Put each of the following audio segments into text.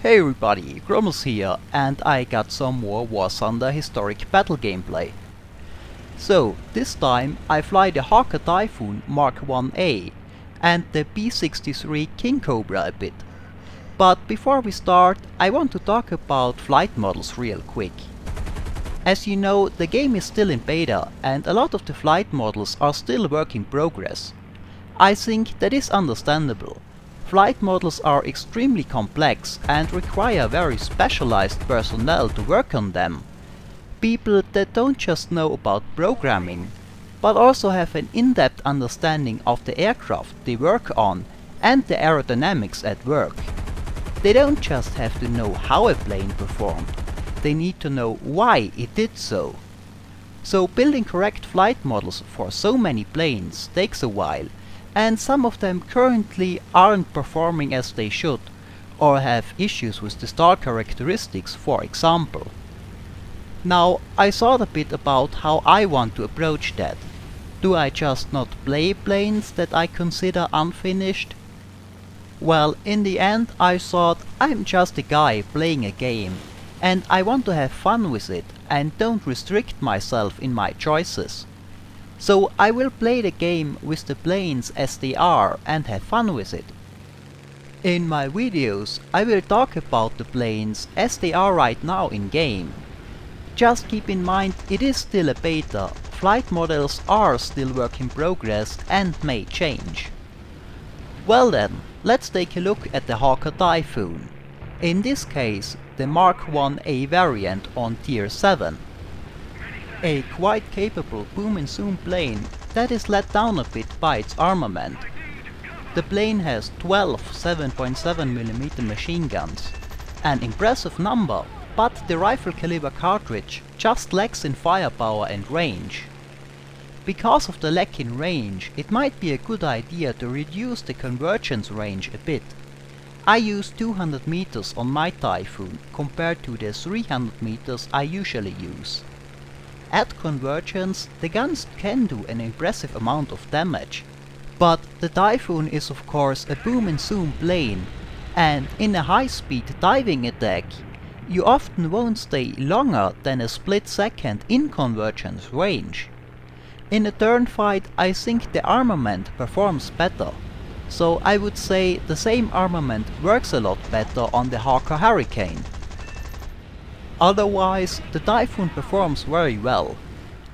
Hey everybody, Grommel's here, and I got some more Warthunder historic battle gameplay. So, this time I fly the Hawker Typhoon Mark 1A and the P-63 Kingcobra a bit. But before we start, I want to talk about flight models real quick. As you know, the game is still in beta and a lot of the flight models are still work in progress. I think that is understandable. Flight models are extremely complex and require very specialized personnel to work on them. People that don't just know about programming, but also have an in-depth understanding of the aircraft they work on and the aerodynamics at work. They don't just have to know how a plane performed, they need to know why it did so. So building correct flight models for so many planes takes a while, and some of them currently aren't performing as they should, or have issues with the star characteristics, for example. Now, I thought a bit about how I want to approach that. Do I just not play planes that I consider unfinished? Well, in the end I thought I'm just a guy playing a game, and I want to have fun with it and don't restrict myself in my choices. So I will play the game with the planes as they are and have fun with it. In my videos I will talk about the planes as they are right now in game. Just keep in mind it is still a beta, flight models are still work in progress and may change. Well then, let's take a look at the Hawker Typhoon. In this case, the Mark 1A variant on Tier 7. A quite capable boom and zoom plane that is let down a bit by its armament. The plane has 12 7.7mm machine guns, an impressive number, but the rifle caliber cartridge just lacks in firepower and range. Because of the lack in range, it might be a good idea to reduce the convergence range a bit. I use 200 meters on my Typhoon compared to the 300 meters I usually use. At convergence, the guns can do an impressive amount of damage, but the Typhoon is of course a boom and zoom plane, and in a high-speed diving attack, you often won't stay longer than a split second in convergence range. In a turn fight, I think the armament performs better, so I would say the same armament works a lot better on the Hawker Hurricane. Otherwise, the Typhoon performs very well.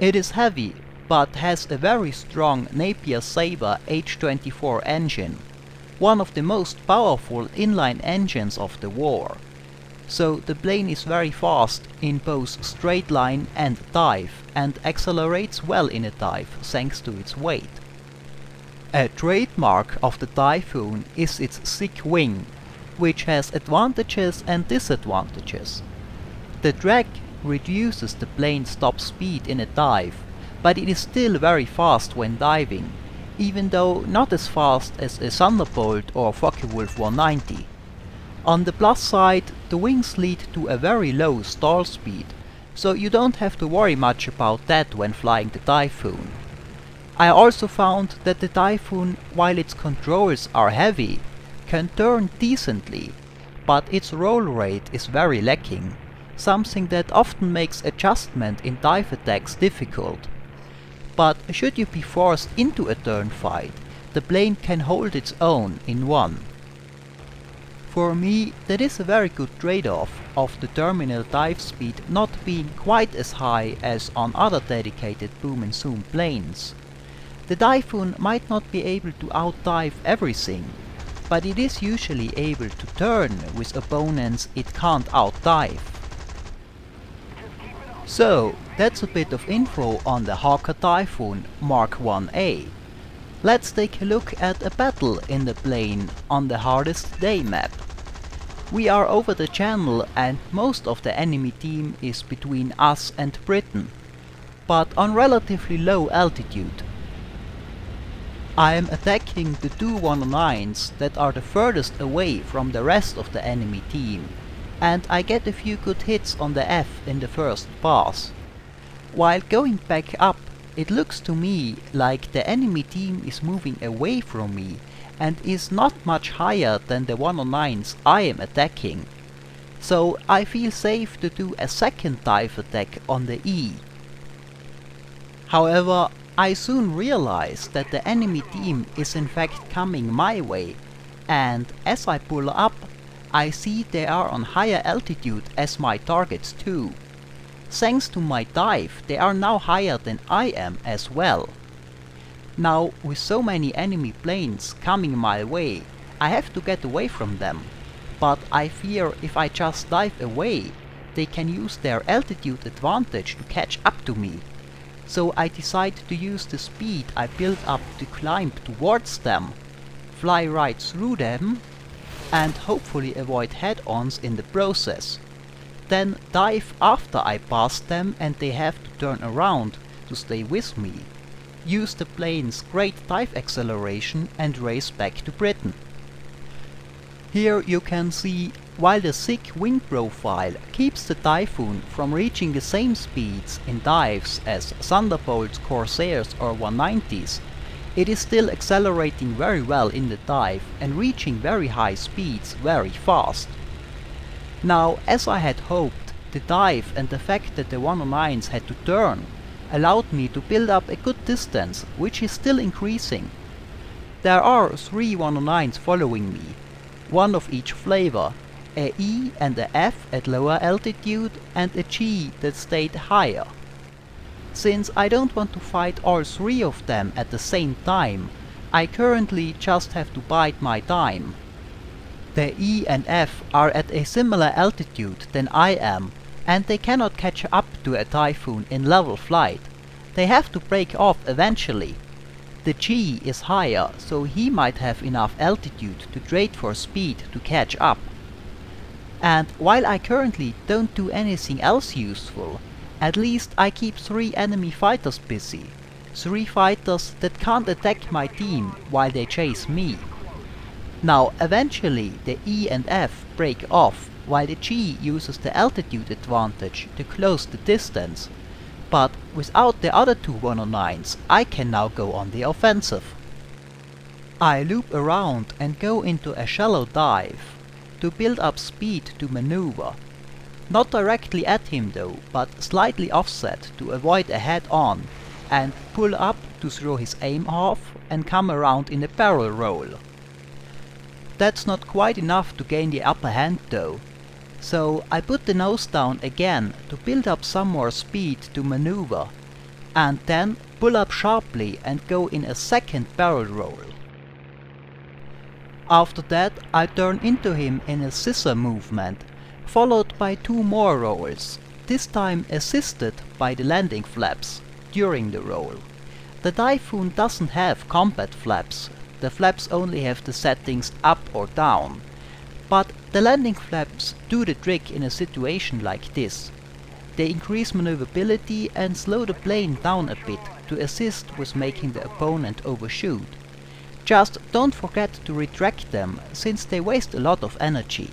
It is heavy, but has a very strong Napier Sabre H24 engine, one of the most powerful inline engines of the war. So the plane is very fast in both straight line and dive, and accelerates well in a dive thanks to its weight. A trademark of the Typhoon is its thick wing, which has advantages and disadvantages. The drag reduces the plane's top speed in a dive, but it is still very fast when diving, even though not as fast as a Thunderbolt or Focke-Wulf 190. On the plus side, the wings lead to a very low stall speed, so you don't have to worry much about that when flying the Typhoon. I also found that the Typhoon, while its controls are heavy, can turn decently, but its roll rate is very lacking, something that often makes adjustment in dive attacks difficult. But should you be forced into a turn fight, the plane can hold its own in one. For me, that is a very good trade-off of the terminal dive speed not being quite as high as on other dedicated boom and zoom planes. The Typhoon might not be able to outdive everything, but it is usually able to turn with opponents it can't outdive. So, that's a bit of info on the Hawker Typhoon Mark 1A. Let's take a look at a battle in the plane on the Hardest Day map. We are over the channel and most of the enemy team is between us and Britain, but on relatively low altitude. I am attacking the two 109s that are the furthest away from the rest of the enemy team, and I get a few good hits on the F in the first pass. While going back up, it looks to me like the enemy team is moving away from me and is not much higher than the 109s I am attacking. so I feel safe to do a second dive attack on the E. However, I soon realize that the enemy team is in fact coming my way, and as I pull up, I see they are on higher altitude as my targets too. Thanks to my dive, they are now higher than I am as well. Now, with so many enemy planes coming my way, I have to get away from them. But I fear if I just dive away, they can use their altitude advantage to catch up to me. So I decide to use the speed I built up to climb towards them, fly right through them, and hopefully avoid head-ons in the process. Then dive after I pass them and they have to turn around to stay with me. Use the plane's great dive acceleration and race back to Britain. Here you can see, while the thick wing profile keeps the Typhoon from reaching the same speeds in dives as Thunderbolts, Corsairs or 190s, it is still accelerating very well in the dive and reaching very high speeds very fast. Now, as I had hoped, the dive and the fact that the 109s had to turn allowed me to build up a good distance, which is still increasing. There are 3 109s following me, one of each flavor, a E and a F at lower altitude and a G that stayed higher. Since I don't want to fight all 3 of them at the same time, I currently just have to bide my time. The E and F are at a similar altitude than I am, and they cannot catch up to a Typhoon in level flight. They have to break off eventually. The G is higher, so he might have enough altitude to trade for speed to catch up. And while I currently don't do anything else useful, at least I keep 3 enemy fighters busy. 3 fighters that can't attack my team while they chase me. Now eventually the E and F break off, while the G uses the altitude advantage to close the distance. But without the other 2 109s, I can now go on the offensive. I loop around and go into a shallow dive to build up speed to maneuver. Not directly at him though, but slightly offset to avoid a head-on, and pull up to throw his aim off and come around in a barrel roll. That's not quite enough to gain the upper hand though, so I put the nose down again to build up some more speed to maneuver, and then pull up sharply and go in a second barrel roll. After that I turn into him in a scissor movement, followed by 2 more rolls, this time assisted by the landing flaps during the roll. The Typhoon doesn't have combat flaps, the flaps only have the settings up or down. But the landing flaps do the trick in a situation like this. They increase maneuverability and slow the plane down a bit to assist with making the opponent overshoot. Just don't forget to retract them, since they waste a lot of energy.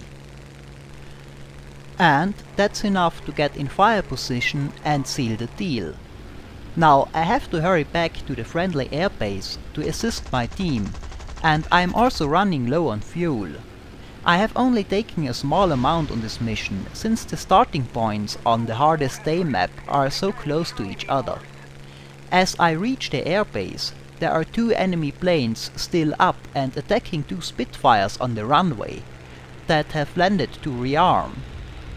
And that's enough to get in fire position and seal the deal. Now I have to hurry back to the friendly airbase to assist my team, and I'm also running low on fuel. I have only taken a small amount on this mission, since the starting points on the hardest day map are so close to each other. As I reach the airbase, there are 2 enemy planes still up and attacking 2 Spitfires on the runway that have landed to rearm.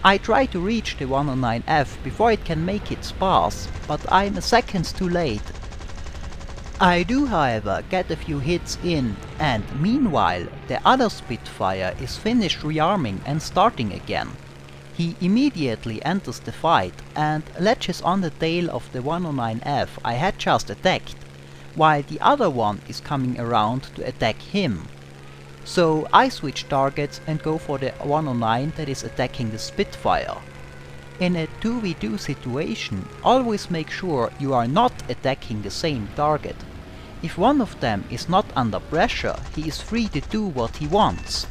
I try to reach the 109F before it can make its pass, but I'm a second too late. I do however get a few hits in, and meanwhile the other Spitfire is finished rearming and starting again. He immediately enters the fight and latches on the tail of the 109F I had just attacked, while the other one is coming around to attack him. So I switch targets and go for the 109 that is attacking the Spitfire. In a 2v2 situation, always make sure you are not attacking the same target. If one of them is not under pressure, he is free to do what he wants.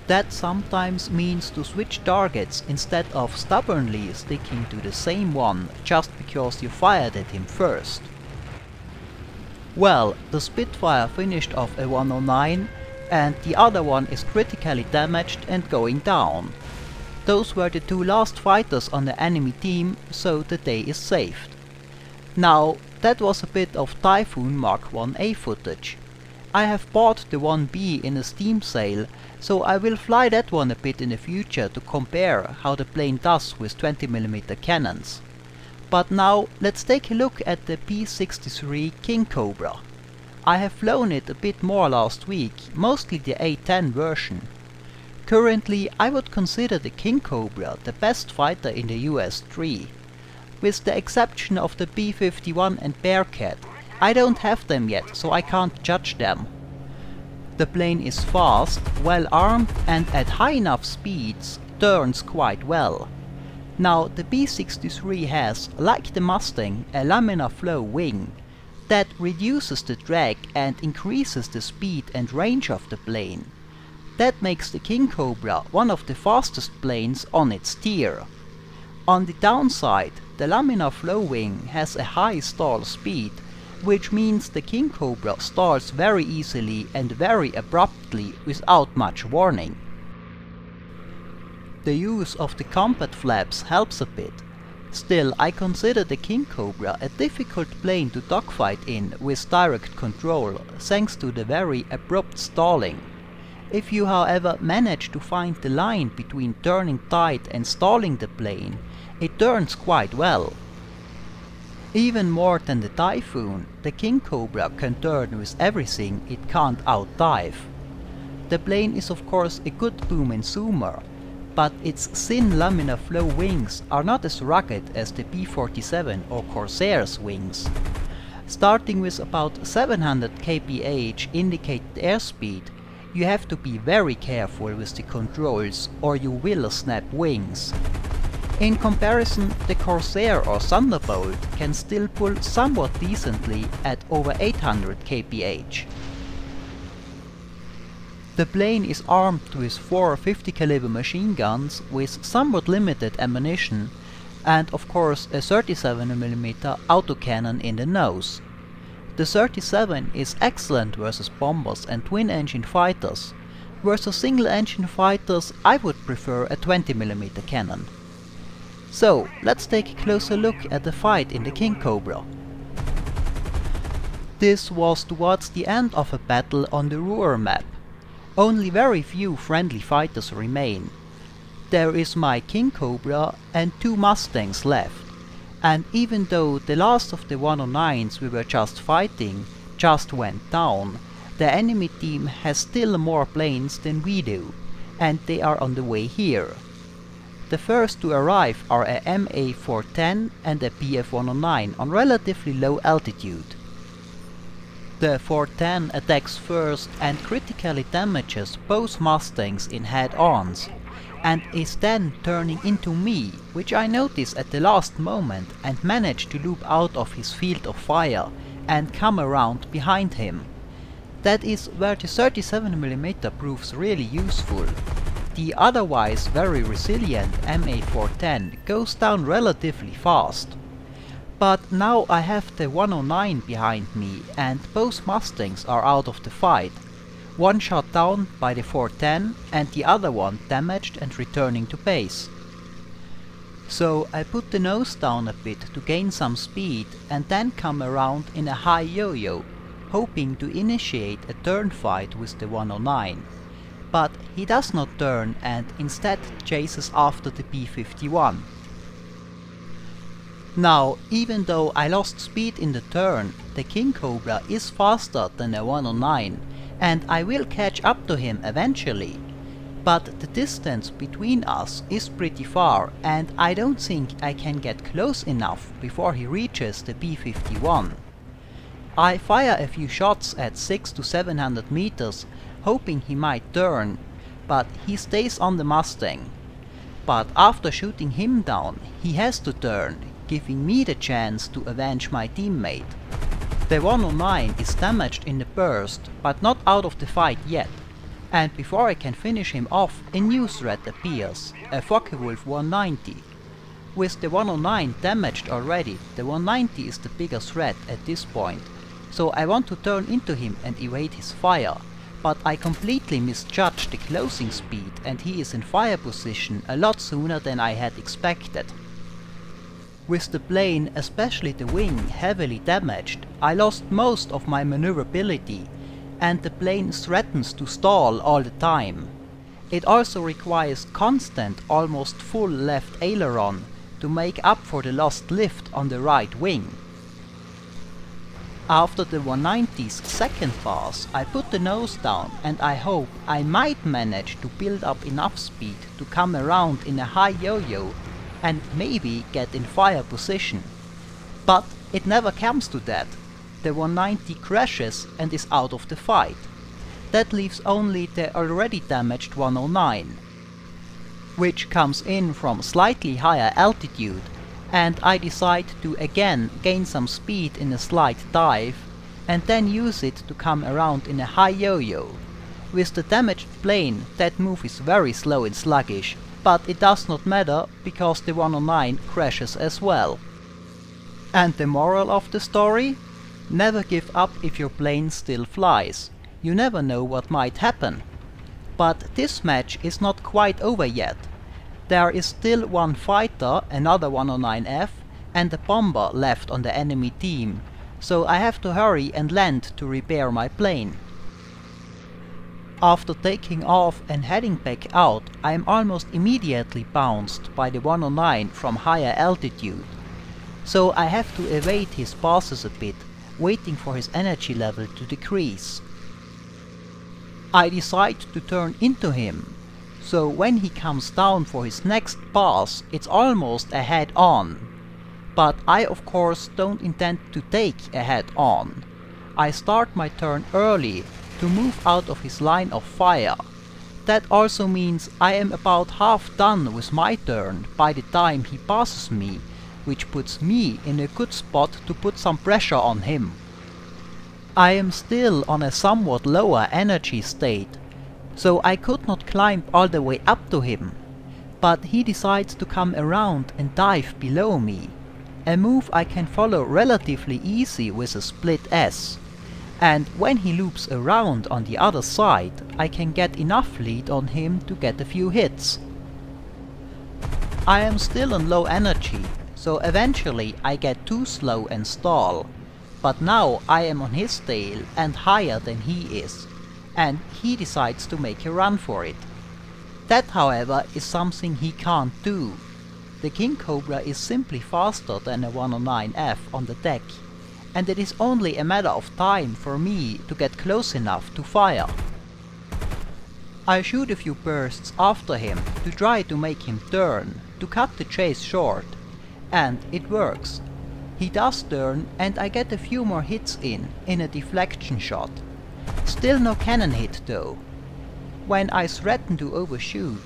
That sometimes means to switch targets instead of stubbornly sticking to the same one just because you fired at him first. Well, the Spitfire finished off a 109 and the other one is critically damaged and going down. Those were the two last fighters on the enemy team, so the day is saved. Now, that was a bit of Typhoon Mark 1A footage. I have bought the 1B in a Steam sale, so I will fly that one a bit in the future to compare how the plane does with 20mm cannons. But now let's take a look at the P-63 Kingcobra. I have flown it a bit more last week, mostly the A10 version. Currently I would consider the Kingcobra the best fighter in the US-3. With the exception of the B-51 and Bearcat, I don't have them yet, so I can't judge them. The plane is fast, well armed and at high enough speeds turns quite well. Now the B-63 has, like the Mustang, a laminar flow wing that reduces the drag and increases the speed and range of the plane. That makes the Kingcobra one of the fastest planes on its tier. On the downside, the laminar flow wing has a high stall speed, which means the Kingcobra stalls very easily and very abruptly without much warning. The use of the combat flaps helps a bit. Still, I consider the Kingcobra a difficult plane to dogfight in with direct control, thanks to the very abrupt stalling. If you however manage to find the line between turning tight and stalling the plane, it turns quite well. Even more than the Typhoon, the Kingcobra can turn with everything it can't outdive. The plane is of course a good boom and zoomer, but its thin laminar flow wings are not as rugged as the B-47 or Corsair's wings. Starting with about 700 kph indicated airspeed, you have to be very careful with the controls or you will snap wings. In comparison, the Corsair or Thunderbolt can still pull somewhat decently at over 800 kph. The plane is armed with 4 50 caliber machine guns with somewhat limited ammunition and of course a 37mm autocannon in the nose. The 37 is excellent versus bombers and twin-engine fighters. Versus single-engine fighters I would prefer a 20mm cannon. So, let's take a closer look at the fight in the Kingcobra. This was towards the end of a battle on the Ruhr map. Only very few friendly fighters remain. There is my Kingcobra and 2 Mustangs left. And even though the last of the 109s we were just fighting just went down, the enemy team has still more planes than we do, and they are on the way here. The first to arrive are a MA410 and a BF109 on relatively low altitude. The 410 attacks first and critically damages both Mustangs in head-ons, and is then turning into me, which I notice at the last moment and manage to loop out of his field of fire and come around behind him. That is where the 37mm proves really useful. The otherwise very resilient MA410 goes down relatively fast. But now I have the 109 behind me and both Mustangs are out of the fight. One shot down by the 410 and the other one damaged and returning to base. So I put the nose down a bit to gain some speed and then come around in a high yo-yo, hoping to initiate a turn fight with the 109. But he does not turn and instead chases after the B-51. Now, even though I lost speed in the turn, the Kingcobra is faster than the 109 and I will catch up to him eventually. But the distance between us is pretty far and I don't think I can get close enough before he reaches the B-51. I fire a few shots at 600 to 700 meters, hoping he might turn, but he stays on the Mustang. But after shooting him down, he has to turn, giving me the chance to avenge my teammate. The 109 is damaged in the burst, but not out of the fight yet. And before I can finish him off, a new threat appears, a Focke-Wulf 190. With the 109 damaged already, the 190 is the bigger threat at this point, so I want to turn into him and evade his fire, but I completely misjudged the closing speed and he is in fire position a lot sooner than I had expected. With the plane, especially the wing, heavily damaged, I lost most of my maneuverability and the plane threatens to stall all the time. It also requires constant, almost full left aileron to make up for the lost lift on the right wing. After the 190's second pass, I put the nose down and I hope I might manage to build up enough speed to come around in a high yo-yo and maybe get in fire position. But it never comes to that. The 190 crashes and is out of the fight. That leaves only the already damaged 109, which comes in from slightly higher altitude, and I decide to again gain some speed in a slight dive and then use it to come around in a high yo-yo. With the damaged plane, that move is very slow and sluggish, but it does not matter because the 109 crashes as well. And the moral of the story? Never give up if your plane still flies. You never know what might happen. But this match is not quite over yet. There is still one fighter, another 109F, and a bomber left on the enemy team, so I have to hurry and land to repair my plane. After taking off and heading back out, I am almost immediately bounced by the 109 from higher altitude, so I have to evade his passes a bit, waiting for his energy level to decrease. I decide to turn into him, so when he comes down for his next pass, it's almost a head-on. But I of course don't intend to take a head-on. I start my turn early to move out of his line of fire. That also means I am about half done with my turn by the time he passes me, which puts me in a good spot to put some pressure on him. I am still on a somewhat lower energy state, so I could not climb all the way up to him, but he decides to come around and dive below me, a move I can follow relatively easy with a split S, and when he loops around on the other side I can get enough lead on him to get a few hits. I am still on low energy, so eventually I get too slow and stall, but now I am on his tail and higher than he is, and he decides to make a run for it. That, however, is something he can't do. The Kingcobra is simply faster than a 109F on the deck, and it is only a matter of time for me to get close enough to fire. I shoot a few bursts after him to try to make him turn, to cut the chase short, and it works. He does turn and I get a few more hits in a deflection shot. Still no cannon hit though. When I threaten to overshoot,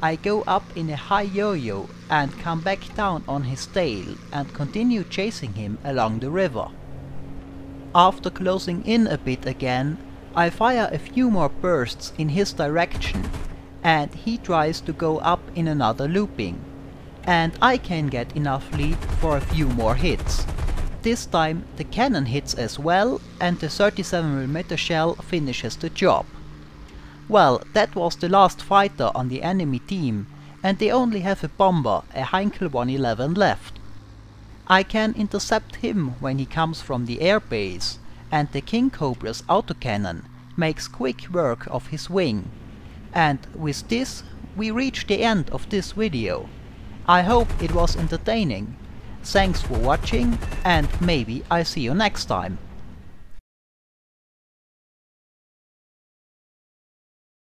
I go up in a high yo-yo and come back down on his tail and continue chasing him along the river. After closing in a bit again, I fire a few more bursts in his direction and he tries to go up in another looping, and I can get enough lead for a few more hits. This time the cannon hits as well and the 37mm shell finishes the job. Well, that was the last fighter on the enemy team, and they only have a bomber, a Heinkel 111 left. I can intercept him when he comes from the airbase, and the Kingcobra's autocannon makes quick work of his wing. And with this we reach the end of this video. I hope it was entertaining. Thanks for watching, and maybe I see you next time.